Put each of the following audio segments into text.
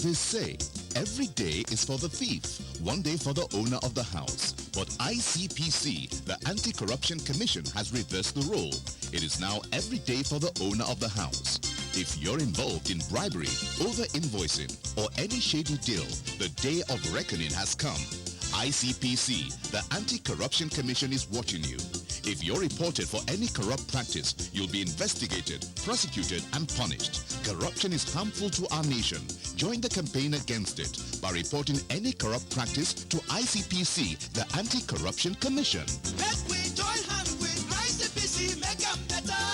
They say every day is for the thief, one day for the owner of the house. But ICPC, the Anti-Corruption Commission, has reversed the role. It is now every day for the owner of the house. If you're involved in bribery, over-invoicing, or any shady deal, the day of reckoning has come. ICPC, the Anti-Corruption Commission, is watching you. If you're reported for any corrupt practice, you'll be investigated, prosecuted, and punished. Corruption is harmful to our nation. Join the campaign against it by reporting any corrupt practice to ICPC, the Anti-Corruption Commission. Let we join hands with ICPC, make them better.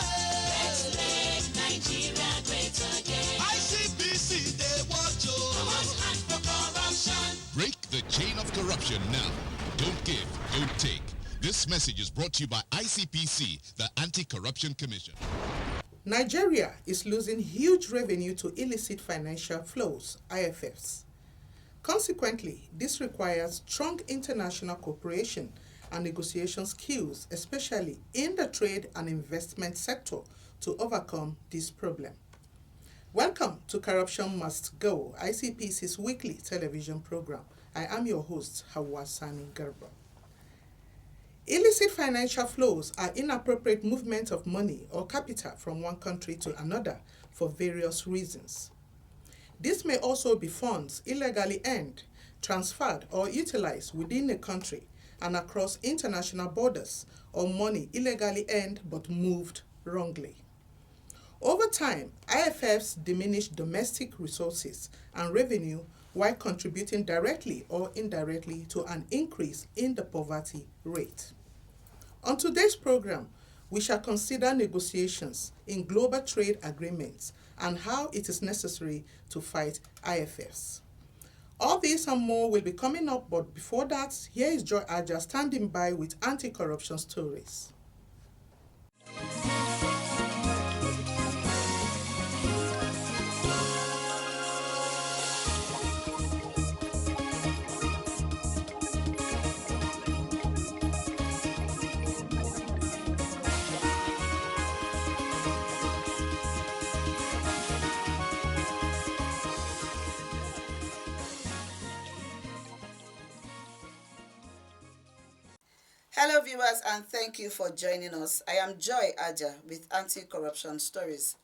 Let's make Nigeria great again. ICPC, they want you. Come on, for corruption. Break the chain of corruption now. Don't give, don't take. This message is brought to you by ICPC, the Anti-Corruption Commission. Nigeria is losing huge revenue to illicit financial flows, IFFs. Consequently, this requires strong international cooperation and negotiation skills, especially in the trade and investment sector, to overcome this problem. Welcome to Corruption Must Go, ICPC's weekly television program. I am your host, Hawa Sani Garba. Illicit financial flows are inappropriate movement of money or capital from one country to another for various reasons. This may also be funds illegally earned, transferred, or utilized within a country and across international borders, or money illegally earned but moved wrongly. Over time, IFFs diminish domestic resources and revenue while contributing directly or indirectly to an increase in the poverty rate. On today's program, we shall consider negotiations in global trade agreements and how it is necessary to fight IFFs. All this and more will be coming up, but before that, here is Joy Aja standing by with anti-corruption stories. Hello viewers, and thank you for joining us. I am Joy Aja with Anti-Corruption Stories.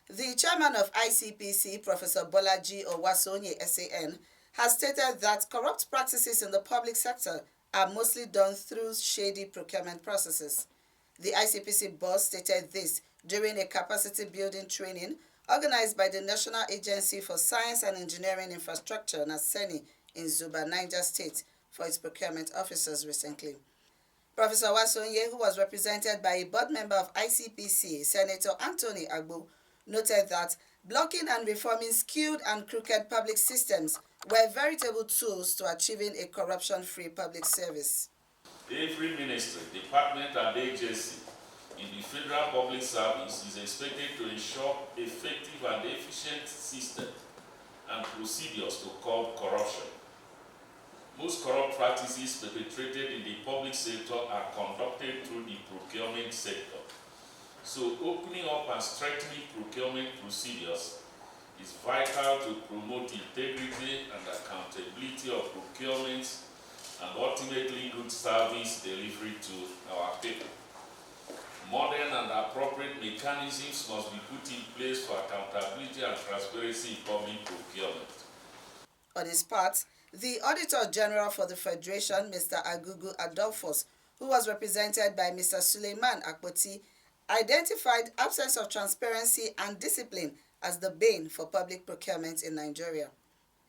The chairman of ICPC, Professor Bolaji Owasonye SAN, has stated that corrupt practices in the public sector are mostly done through shady procurement processes. The ICPC boss stated this during a capacity building training organized by the National Agency for Science and Engineering Infrastructure, NASENI, in Zuba, Niger State, for its procurement officers recently. Professor Wasonye, who was represented by a board member of ICPC, Senator Anthony Agbo, noted that blocking and reforming skewed and crooked public systems were veritable tools to achieving a corruption-free public service. Every ministry, department, and agency in the federal public service is expected to ensure effective and efficient system and procedures to curb corruption. Most corrupt practices perpetrated in the public sector are conducted through the procurement sector. So opening up and strengthening procurement procedures is vital to promote integrity and accountability of procurement and ultimately good service delivery to our people. Modern and appropriate mechanisms must be put in place for accountability and transparency in public procurement. On his part, the Auditor General for the Federation, Mr. Agugu Adolphus, who was represented by Mr. Suleiman Akpoti, identified absence of transparency and discipline as the bane for public procurement in Nigeria.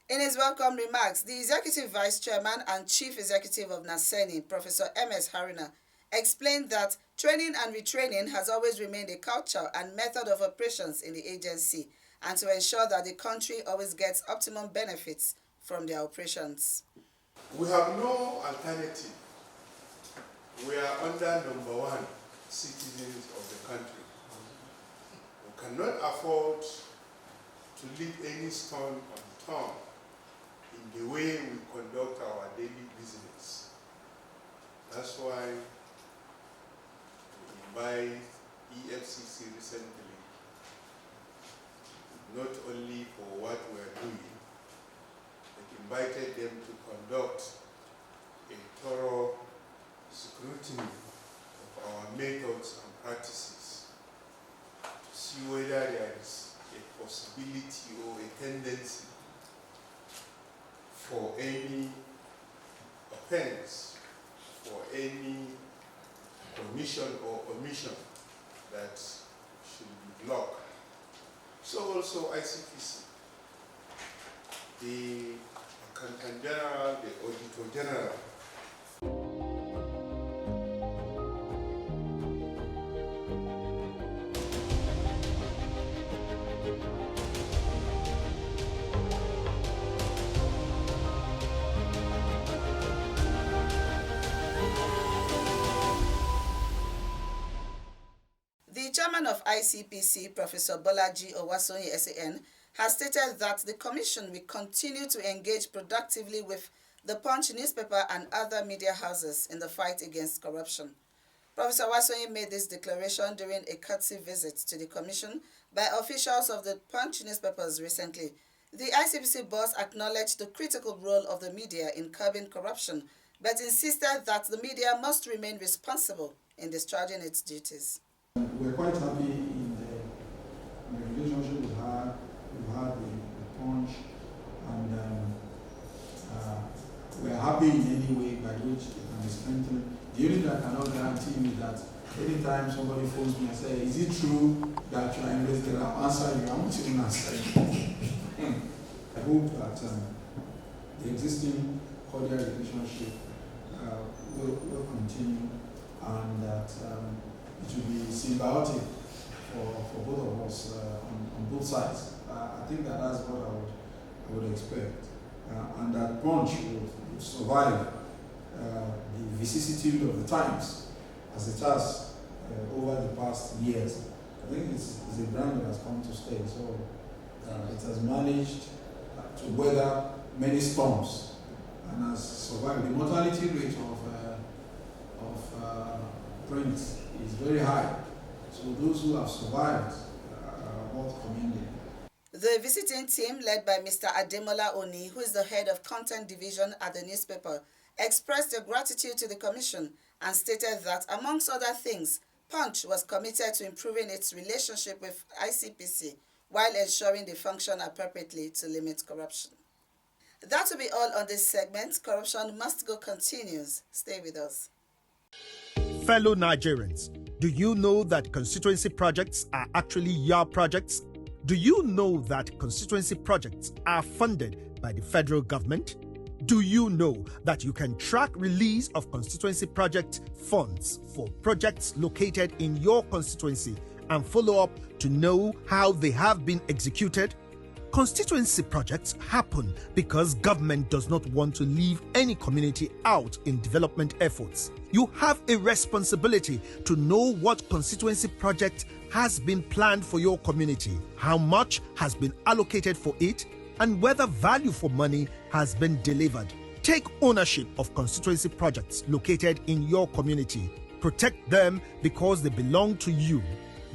In his welcome remarks, the Executive Vice Chairman and Chief Executive of NASENI, Professor M.S. Haruna, explained that training and retraining has always remained a culture and method of operations in the agency, and to ensure that the country always gets optimum benefits from their operations. We have no alternative. We are under #1 citizens of the country. We cannot afford to leave any stone unturned in the way we conduct our daily business. That's why we invite EFCC recently, not only for what we are doing, invited them to conduct a thorough scrutiny of our methods and practices to see whether there is a possibility or a tendency for any offense, for any commission or omission that should be blocked. So also ICPC, the Accountant General, the Auditor General, The chairman of ICPC, Professor Bolaji Owasonye SAN, has stated that the commission will continue to engage productively with the Punch newspaper and other media houses in the fight against corruption. Professor Owasonye made this declaration during a courtesy visit to the commission by officials of the Punch newspapers recently. The ICPC boss acknowledged the critical role of the media in curbing corruption, but insisted that the media must remain responsible in discharging its duties. We're quite happy in the relationship we've had with the Punch, and we're happy in any way by which it can be strengthened. The only thing I cannot guarantee me that anytime somebody phones me and says, "Is it true that you are investigating?" I'll answer you. I won't even answer you. I hope that the existing cordial relationship will continue, and that it will be symbiotic for both of us on both sides. I think that's what I would expect, and that Punch would survive the vicissitude of the times as it has over the past years. I think it's a brand that has come to stay, so it has managed to weather many storms and has survived. The mortality rate of print is very high, so those who have survived are worth commending. The visiting team, led by Mr. Ademola Oni, who is the head of content division at the newspaper, expressed their gratitude to the commission and stated that, amongst other things, Punch was committed to improving its relationship with ICPC while ensuring they function appropriately to limit corruption. That will be all on this segment. Corruption Must Go continues. Stay with us. Fellow Nigerians, do you know that constituency projects are actually your projects? Do you know that constituency projects are funded by the federal government? Do you know that you can track release of constituency project funds for projects located in your constituency and follow up to know how they have been executed? Constituency projects happen because government does not want to leave any community out in development efforts. You have a responsibility to know what constituency project has been planned for your community, how much has been allocated for it, and whether value for money has been delivered. Take ownership of constituency projects located in your community. Protect them because they belong to you.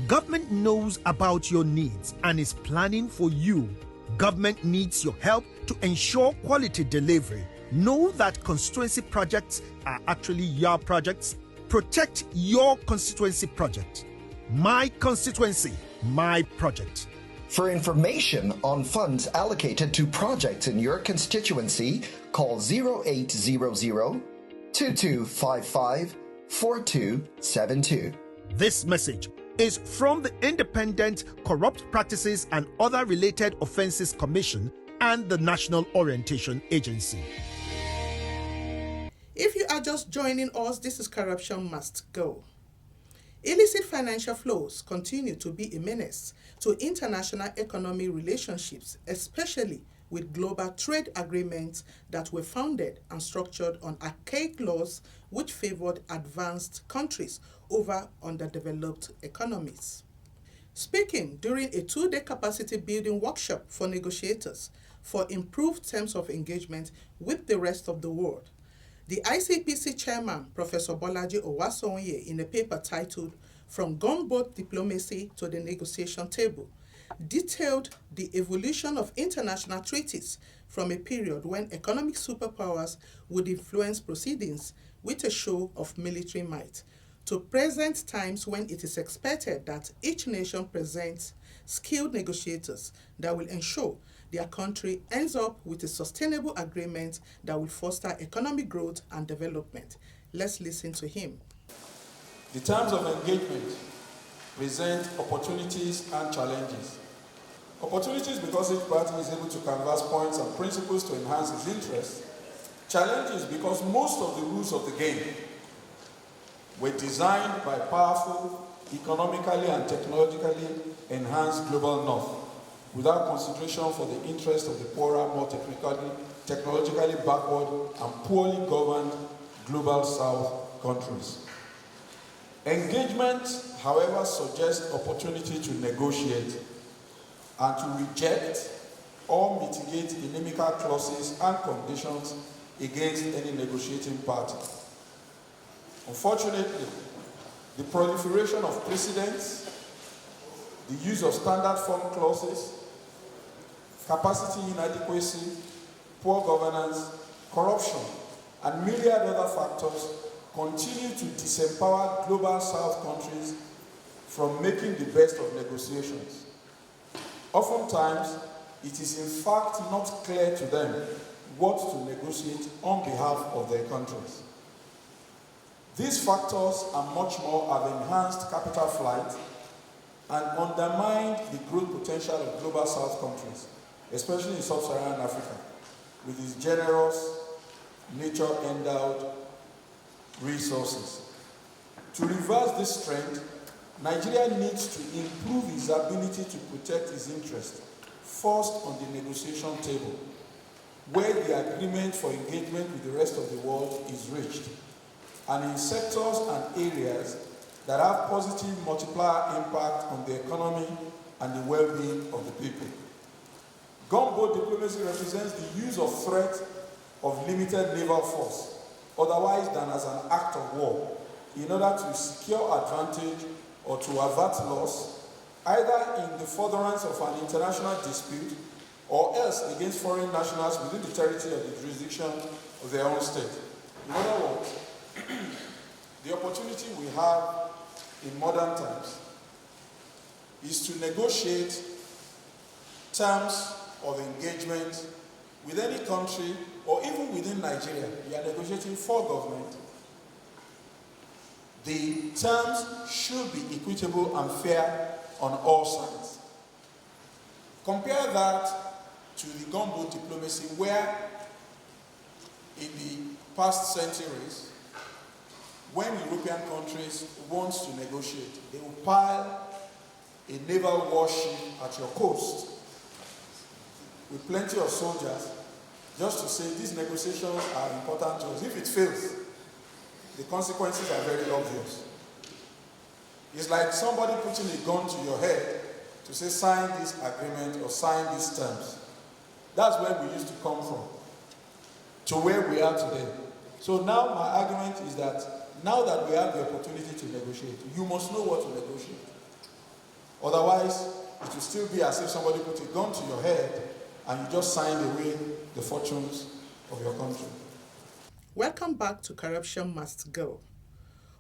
Government knows about your needs and is planning for you. Government needs your help to ensure quality delivery. Know that constituency projects are actually your projects. Protect your constituency project. My constituency, my project. For information on funds allocated to projects in your constituency, call 0800 2255 4272. This message is from the Independent Corrupt Practices and Other Related Offences Commission and the National Orientation Agency. If you are just joining us, this is Corruption Must Go. Illicit financial flows continue to be a menace to international economic relationships, especially with global trade agreements that were founded and structured on archaic laws which favored advanced countries over underdeveloped economies. Speaking during a 2-day capacity building workshop for negotiators for improved terms of engagement with the rest of the world, the ICPC chairman, Professor Bolaji Owasonye, in a paper titled "From Gunboat Diplomacy to the Negotiation Table," detailed the evolution of international treaties from a period when economic superpowers would influence proceedings with a show of military might, to present times when it is expected that each nation presents skilled negotiators that will ensure their country ends up with a sustainable agreement that will foster economic growth and development. Let's listen to him. The terms of engagement present opportunities and challenges. Opportunities because each party is able to canvass points and principles to enhance its interests. Challenges because most of the rules of the game were designed by powerful, economically and technologically enhanced global north, without consideration for the interest of the poorer, more technologically backward and poorly governed global south countries. Engagement, however, suggests opportunity to negotiate and to reject or mitigate inimical clauses and conditions against any negotiating party. Unfortunately, the proliferation of precedents, the use of standard form clauses, capacity inadequacy, poor governance, corruption, and myriad other factors continue to disempower global south countries from making the best of negotiations. Oftentimes, it is in fact not clear to them what to negotiate on behalf of their countries. These factors and much more have enhanced capital flight and undermined the growth potential of global south countries, especially in sub-Saharan Africa, with its generous, nature-endowed resources. To reverse this trend, Nigeria needs to improve its ability to protect its interests, first on the negotiation table, where the agreement for engagement with the rest of the world is reached, and in sectors and areas that have positive multiplier impact on the economy and the well-being of the people. Gunboat diplomacy represents the use of threat of limited naval force, otherwise than as an act of war, in order to secure advantage or to avert loss, either in the furtherance of an international dispute or else against foreign nationals within the territory of the jurisdiction of their own state. In other words, the opportunity we have in modern times is to negotiate terms of engagement with any country or even within Nigeria. We are negotiating for government. The terms should be equitable and fair on all sides. Compare that to the gunboat diplomacy where in the past centuries, when European countries want to negotiate, they will pile a naval warship at your coast with plenty of soldiers just to say these negotiations are important to us. If it fails, the consequences are very obvious. It's like somebody putting a gun to your head to say sign this agreement or sign these terms. That's where we used to come from, to where we are today. So now my argument is that now that we have the opportunity to negotiate, you must know what to negotiate. Otherwise, it will still be as if somebody put a gun to your head and you just signed away the fortunes of your country. Welcome back to Corruption Must Go.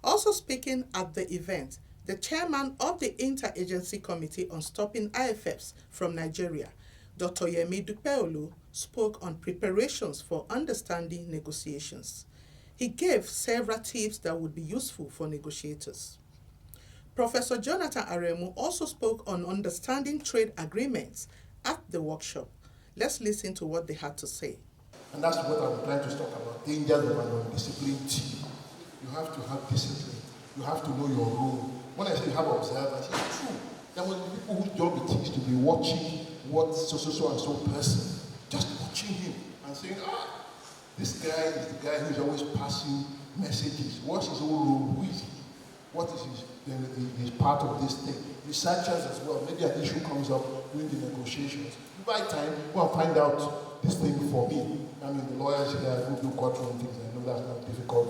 Also speaking at the event, the chairman of the Interagency Committee on Stopping IFFs from Nigeria, Dr. Yemi Dupeolu, spoke on preparations for understanding negotiations. He gave several tips that would be useful for negotiators. Professor Jonathan Aremu also spoke on understanding trade agreements at the workshop. Let's listen to what they had to say. And that's what I'm trying to talk about, dangers of an undisciplined team. You have to have discipline. You have to know your role. When I say you have observers, it's true. There will be people whose job it is to be watching what so and so person, just watching him and saying, this guy is the guy who's always passing messages. What's his own role? Who is he? What is his part of this thing? Researchers as well. Maybe an issue comes up during the negotiations. By time, we'll find out this thing for me. I mean, the lawyers here who do courtroom things, I know that's not difficult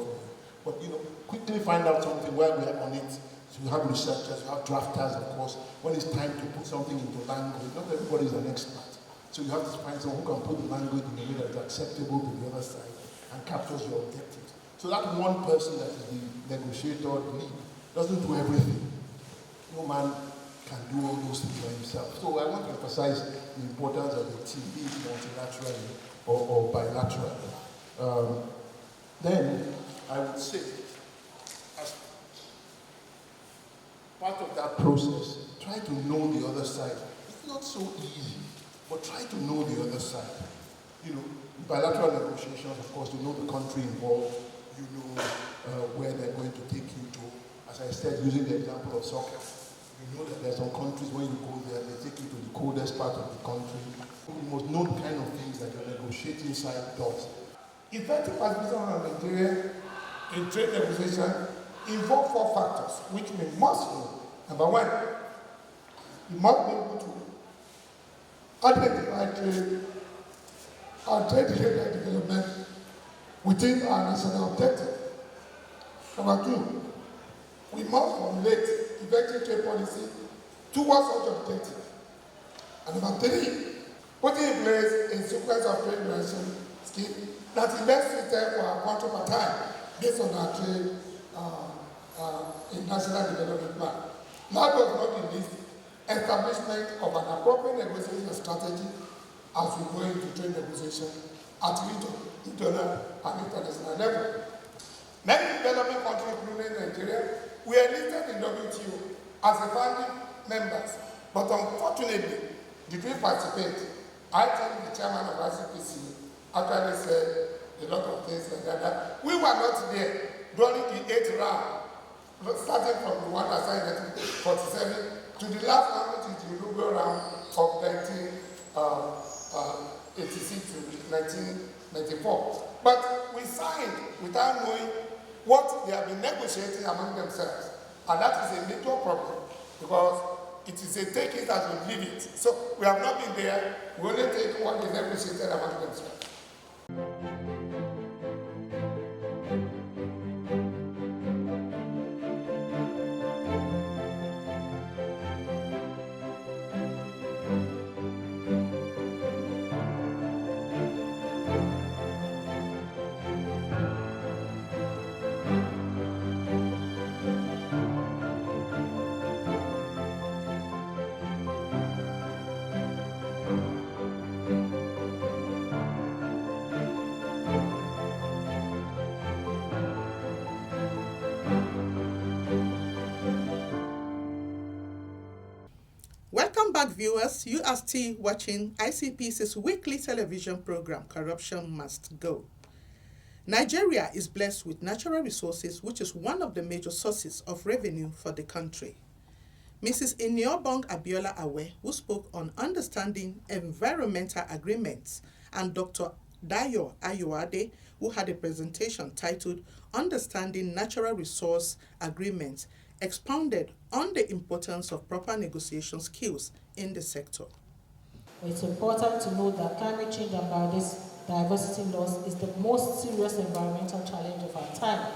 for you. But, quickly find out something while we're on it So you have researchers, you have drafters, of course. When it's time to put something into language, not everybody is an expert. So you have to find someone who can put the language in a way that is acceptable to the other side and captures your objectives. So that one person that is the negotiator, the lead, doesn't do everything. No man can do all those things by himself. So I want to emphasize the importance of the team, be it multilaterally or bilaterally. Then I would say, as part of that process, try to know the other side. It's not so easy, but try to know the other side. You know, bilateral negotiations, of course, you know the country involved, you know where they're going to take you to. As I said, using the example of soccer, you know that there's some countries when you go there, they take you to the coldest part of the country. You must know the kind of things that your negotiating side does. Effective participation of Nigeria in trade negotiation involve 4 factors, which we must know. Number 1, we must be able to identify trade and trade-related development within our national objective. Number 2, we must formulate effective trade policy towards such objective. And number 3, putting in place a sequence of trade relations scheme that is best suited for our country per time based on our trade international development plan. Last but not least, establishment of an appropriate negotiation strategy as we go into trade negotiation at regional and international level. Many developing countries, including Nigeria, we are listed in WTO as a founding members, but unfortunately, did we participate? I think the chairman of ICPC actually said a lot of things like that. We were not there during the 8th round, starting from the one that signed 1947 to the last one, which is the Uruguay round of 1986 to 1994. But we signed without knowing what they have been negotiating among themselves. And that is a major problem because it is a take it as we leave it. So we have not been there, we only take what they negotiated among themselves. Welcome back, viewers. You are still watching ICPC's weekly television program, Corruption Must Go. Nigeria is blessed with natural resources, which is one of the major sources of revenue for the country. Mrs. Iniobong Abiola Awe, who spoke on understanding environmental agreements, and Dr. Dayo Ayoade, who had a presentation titled Understanding Natural Resource Agreements, expounded on the importance of proper negotiation skills in the sector. It's important to note that climate change and biodiversity loss is the most serious environmental challenge of our time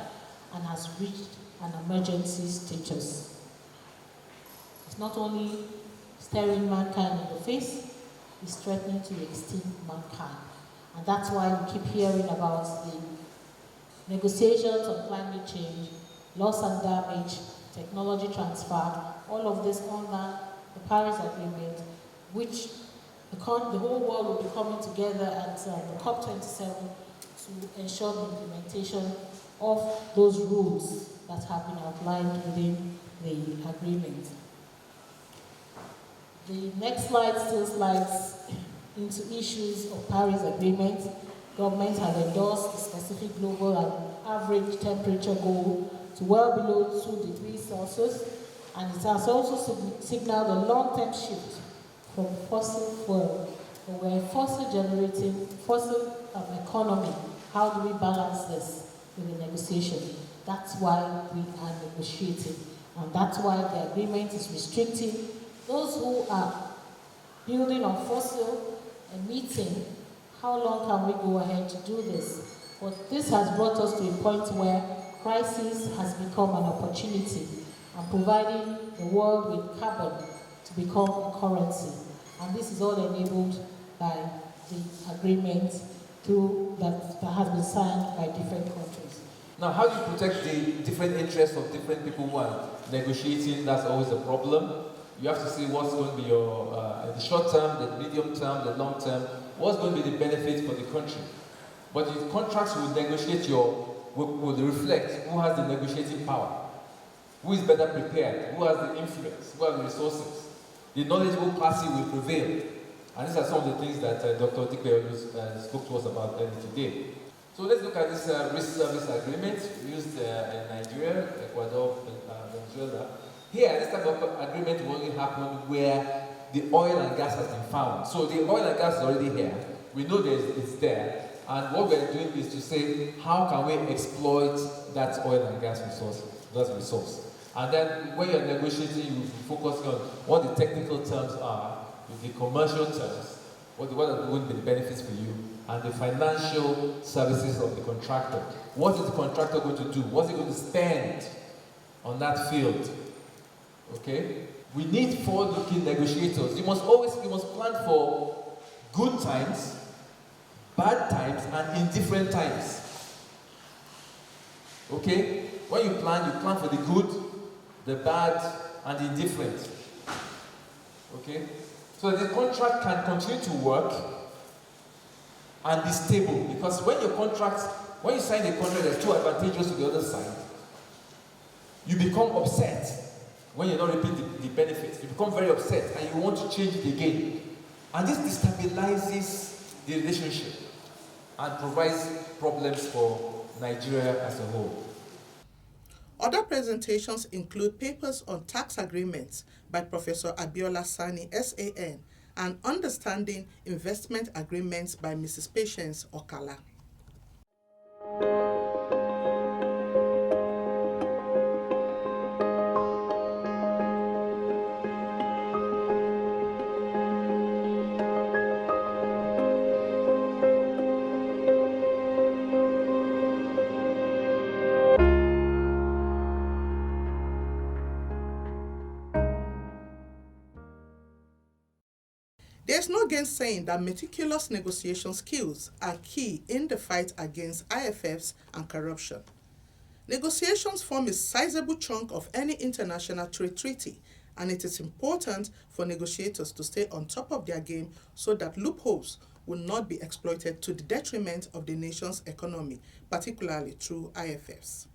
and has reached an emergency status. It's not only staring mankind in the face, it's threatening to extinct mankind. And that's why we keep hearing about the negotiations on climate change, loss and damage, technology transfer, all of this under the Paris Agreement, which the whole world will be coming together at the COP27 to ensure the implementation of those rules that have been outlined within the agreement. The next slide still slides into issues of Paris Agreement. Government has endorsed the specific global and average temperature goal to well below 2 degrees Celsius, and it has also signaled a long-term shift from fossil fuel. We're a fossil economy. How do we balance this in the negotiation? That's why we are negotiating, and that's why the agreement is restricting those who are building on fossil emitting. How long can we go ahead to do this? But this has brought us to a point where crisis has become an opportunity. and providing the world with carbon to become a currency. And this is all enabled by the agreement that has been signed by different countries. Now, how do you protect the different interests of different people who are negotiating? That's always a problem. You have to see what's going to be your, the short term, the medium term, the long term, what's going to be the benefit for the country. But the contracts will negotiate will reflect who has the negotiating power, who is better prepared, who has the influence, who has the resources. The knowledgeable party will prevail. And these are some of the things that Dr. Dikbe spoke to us about earlier today. So let's look at this risk service agreement used in Nigeria, Ecuador, Venezuela. Here, this type of agreement will only happen where the oil and gas has been found. So the oil and gas is already here. We know it's there. And what we're doing is to say, how can we exploit that oil and gas resource? And then when you're negotiating, you focus on what the technical terms are, the commercial terms, what are going to be the benefits for you, and the financial services of the contractor. What is the contractor going to do? What's he going to spend on that field? Okay? We need forward-looking negotiators. You must plan for good times, bad times, and indifferent times. Okay? When you plan for the good, the bad, and the indifferent. Okay? So the contract can continue to work and be stable, because when you sign a contract that's too advantageous to the other side, you become upset when you're not reaping the benefits. You become very upset and you want to change it again. And this destabilizes the relationship and provides problems for Nigeria as a whole. Other presentations include papers on tax agreements by Professor Abiola Sani, SAN, and Understanding Investment Agreements by Mrs. Patience Okala. There's no gainsaying that meticulous negotiation skills are key in the fight against IFFs and corruption. Negotiations form a sizable chunk of any international trade treaty, and it is important for negotiators to stay on top of their game so that loopholes will not be exploited to the detriment of the nation's economy, particularly through IFFs.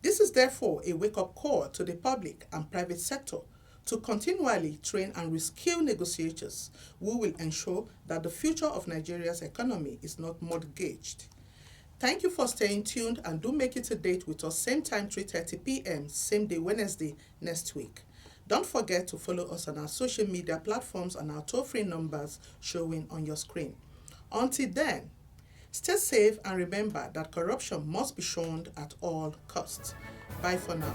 This is therefore a wake-up call to the public and private sector to continually train and reskill negotiators who will ensure that the future of Nigeria's economy is not mortgaged. Thank you for staying tuned, and do make it a date with us same time 3:30 p.m. same day Wednesday next week. Don't forget to follow us on our social media platforms and our toll-free numbers showing on your screen. Until then, stay safe and remember that corruption must be shunned at all costs. Bye for now.